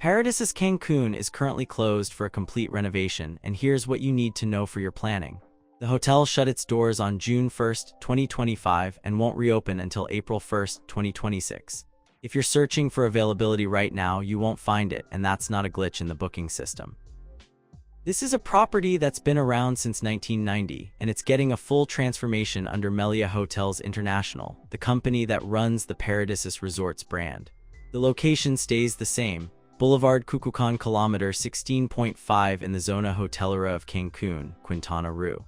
Paradisus Cancun is currently closed for a complete renovation, and here's what you need to know for your planning. The hotel shut its doors on June 1st, 2025 and won't reopen until April 1st, 2026. If you're searching for availability right now, you won't find it, and that's not a glitch in the booking system. This is a property that's been around since 1990, and it's getting a full transformation under Melia Hotels International, the company that runs the Paradisus Resorts brand. The location stays the same, Boulevard Cucucan kilometer 16.5 in the Zona Hotelera of Cancun, Quintana Roo.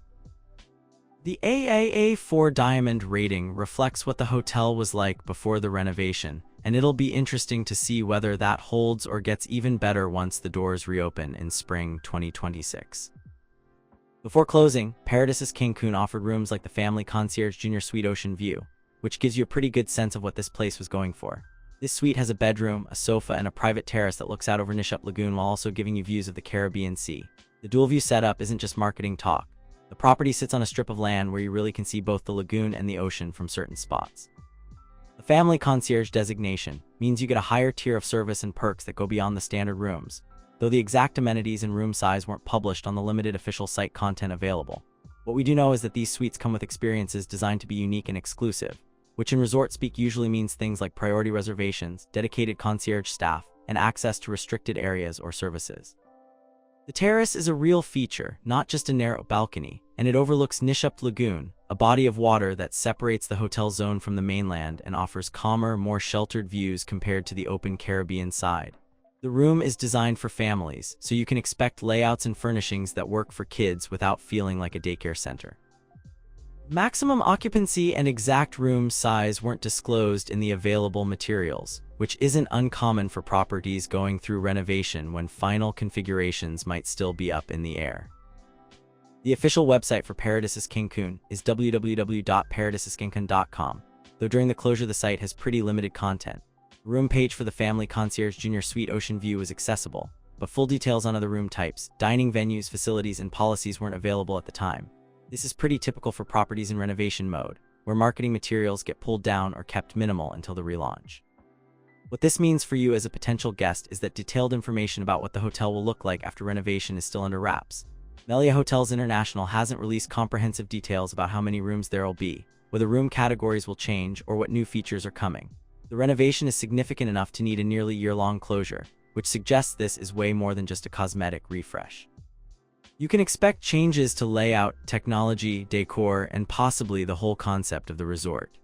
The AAA 4 Diamond rating reflects what the hotel was like before the renovation, and it'll be interesting to see whether that holds or gets even better once the doors reopen in spring 2026. Before closing, Paradisus Cancun offered rooms like the Family Concierge Junior Suite Ocean View, which gives you a pretty good sense of what this place was going for. This suite has a bedroom, a sofa, and a private terrace that looks out over Nishup Lagoon while also giving you views of the Caribbean Sea. The dual-view setup isn't just marketing talk. The property sits on a strip of land where you really can see both the lagoon and the ocean from certain spots. The Family Concierge designation means you get a higher tier of service and perks that go beyond the standard rooms, though the exact amenities and room size weren't published on the limited official site content available. What we do know is that these suites come with experiences designed to be unique and exclusive, which in resort speak usually means things like priority reservations, dedicated concierge staff, and access to restricted areas or services. The terrace is a real feature, not just a narrow balcony, and it overlooks Nishup Lagoon, a body of water that separates the hotel zone from the mainland and offers calmer, more sheltered views compared to the open Caribbean side. The room is designed for families, so you can expect layouts and furnishings that work for kids without feeling like a daycare center. Maximum occupancy and exact room size weren't disclosed in the available materials, which isn't uncommon for properties going through renovation when final configurations might still be up in the air. The official website for Paradisus Cancun is www.paradisuscancun.com, though during the closure the site has pretty limited content. The room page for the Family Concierge Junior Suite Ocean View is accessible, but full details on other room types, dining venues, facilities, and policies weren't available at the time. This is pretty typical for properties in renovation mode, where marketing materials get pulled down or kept minimal until the relaunch. What this means for you as a potential guest is that detailed information about what the hotel will look like after renovation is still under wraps. Melia Hotels International hasn't released comprehensive details about how many rooms there will be, whether room categories will change, or what new features are coming. The renovation is significant enough to need a nearly year-long closure, which suggests this is way more than just a cosmetic refresh. You can expect changes to layout, technology, decor, and possibly the whole concept of the resort.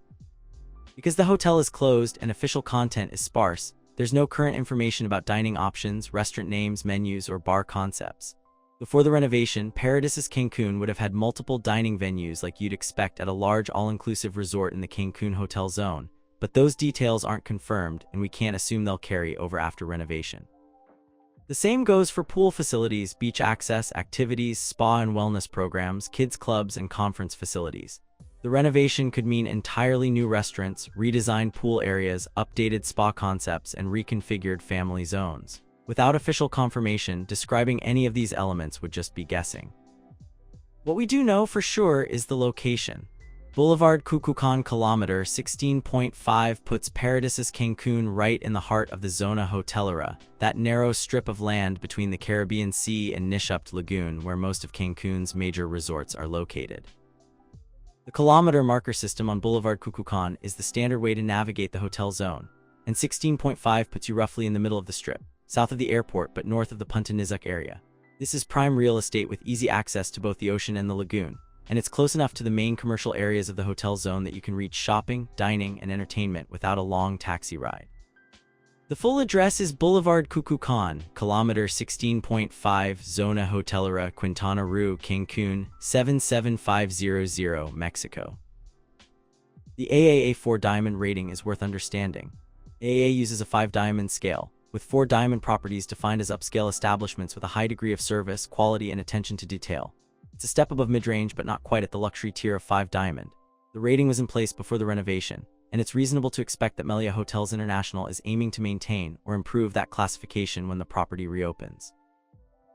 Because the hotel is closed and official content is sparse, there's no current information about dining options, restaurant names, menus, or bar concepts. Before the renovation, Paradisus Cancun would have had multiple dining venues like you'd expect at a large all-inclusive resort in the Cancun hotel zone, but those details aren't confirmed and we can't assume they'll carry over after renovation. The same goes for pool facilities, beach access, activities, spa and wellness programs, kids clubs, and conference facilities. The renovation could mean entirely new restaurants, redesigned pool areas, updated spa concepts, and reconfigured family zones. Without official confirmation, describing any of these elements would just be guessing. What we do know for sure is the location. Boulevard Cucucan kilometer 16.5 puts Paradisus Cancun right in the heart of the Zona Hotelera, that narrow strip of land between the Caribbean Sea and Nishup Lagoon where most of Cancun's major resorts are located. The kilometer marker system on Boulevard Cucucan is the standard way to navigate the hotel zone, and 16.5 puts you roughly in the middle of the strip, south of the airport but north of the Punta Nizuc area. This is prime real estate with easy access to both the ocean and the lagoon, and it's close enough to the main commercial areas of the hotel zone that you can reach shopping, dining, and entertainment without a long taxi ride. The full address is Boulevard Cucucan, kilometer 16.5, Zona Hotelera, Quintana Roo, Cancun, 77500, Mexico. The AAA 4 Diamond rating is worth understanding. AAA uses a 5-diamond scale, with 4 diamond properties defined as upscale establishments with a high degree of service, quality, and attention to detail. It's a step above mid-range but not quite at the luxury tier of 5 diamond. The rating was in place before the renovation, and it's reasonable to expect that Melia Hotels International is aiming to maintain or improve that classification when the property reopens.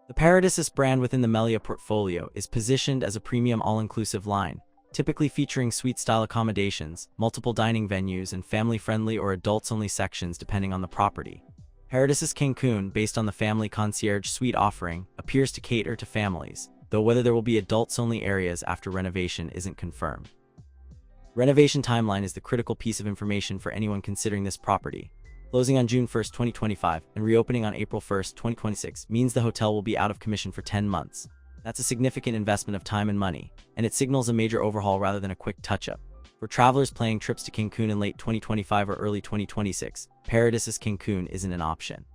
The Paradisus brand within the Melia portfolio is positioned as a premium all-inclusive line, typically featuring suite-style accommodations, multiple dining venues, and family-friendly or adults-only sections depending on the property. Paradisus Cancun, based on the family concierge suite offering, appears to cater to families, though whether there will be adults-only areas after renovation isn't confirmed. Renovation timeline is the critical piece of information for anyone considering this property. Closing on June 1, 2025, and reopening on April 1, 2026 means the hotel will be out of commission for 10 months. That's a significant investment of time and money, and it signals a major overhaul rather than a quick touch-up. For travelers planning trips to Cancun in late 2025 or early 2026, Paradisus Cancun isn't an option.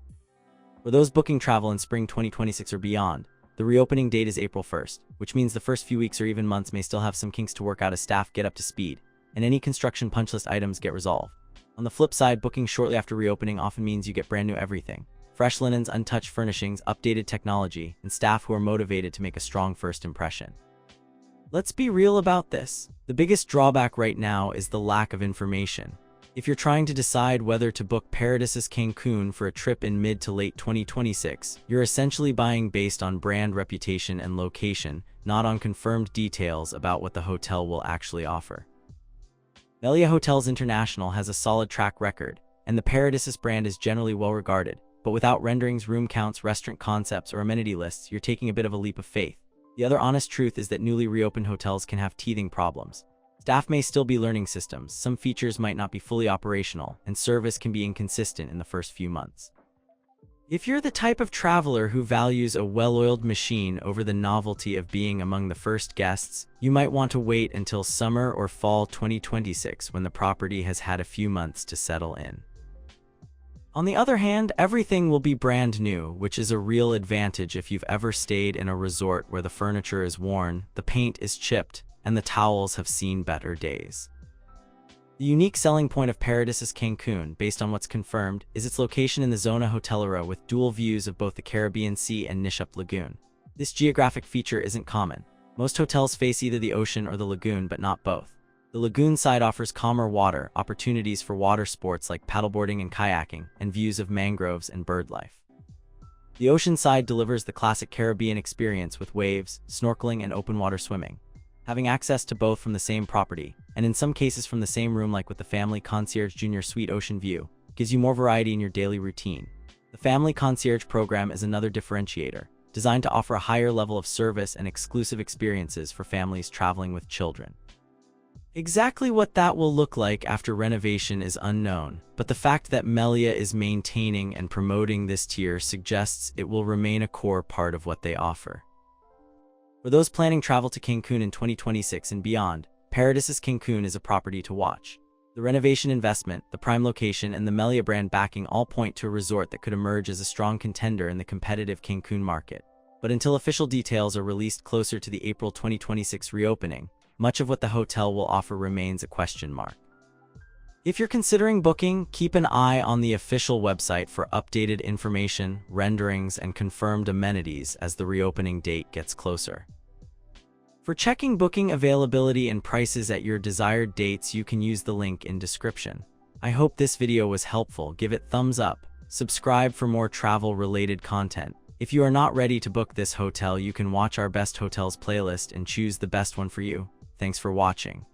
For those booking travel in spring 2026 or beyond, the reopening date is April 1st, which means the first few weeks or even months may still have some kinks to work out as staff get up to speed, and any construction punch list items get resolved. On the flip side, booking shortly after reopening often means you get brand new everything. Fresh linens, untouched furnishings, updated technology, and staff who are motivated to make a strong first impression. Let's be real about this. The biggest drawback right now is the lack of information. If you're trying to decide whether to book Paradisus Cancun for a trip in mid to late 2026, you're essentially buying based on brand reputation and location, not on confirmed details about what the hotel will actually offer. Melia Hotels International has a solid track record, and the Paradisus brand is generally well regarded, but without renderings, room counts, restaurant concepts, or amenity lists, you're taking a bit of a leap of faith. The other honest truth is that newly reopened hotels can have teething problems. Staff may still be learning systems, some features might not be fully operational, and service can be inconsistent in the first few months. If you're the type of traveler who values a well-oiled machine over the novelty of being among the first guests, you might want to wait until summer or fall 2026 when the property has had a few months to settle in. On the other hand, everything will be brand new, which is a real advantage if you've ever stayed in a resort where the furniture is worn, the paint is chipped, and the towels have seen better days. The unique selling point of Paradisus Cancun, based on what's confirmed, is its location in the Zona Hotelera with dual views of both the Caribbean Sea and Nishup Lagoon. This geographic feature isn't common. Most hotels face either the ocean or the lagoon, but not both. The lagoon side offers calmer water, opportunities for water sports like paddleboarding and kayaking, and views of mangroves and bird life. The ocean side delivers the classic Caribbean experience with waves, snorkeling, and open water swimming. Having access to both from the same property, and in some cases from the same room like with the Family Concierge Junior Suite Ocean View, gives you more variety in your daily routine. The Family Concierge program is another differentiator, designed to offer a higher level of service and exclusive experiences for families traveling with children. Exactly what that will look like after renovation is unknown, but the fact that Melia is maintaining and promoting this tier suggests it will remain a core part of what they offer. For those planning travel to Cancun in 2026 and beyond, Paradisus Cancun is a property to watch. The renovation investment, the prime location, and the Melia brand backing all point to a resort that could emerge as a strong contender in the competitive Cancun market. But until official details are released closer to the April 2026 reopening, much of what the hotel will offer remains a question mark. If you're considering booking, keep an eye on the official website for updated information, renderings, and confirmed amenities as the reopening date gets closer. For checking booking availability and prices at your desired dates, you can use the link in description. I hope this video was helpful. Give it thumbs up. Subscribe for more travel-related content. If you are not ready to book this hotel, you can watch our best hotels playlist and choose the best one for you. Thanks for watching.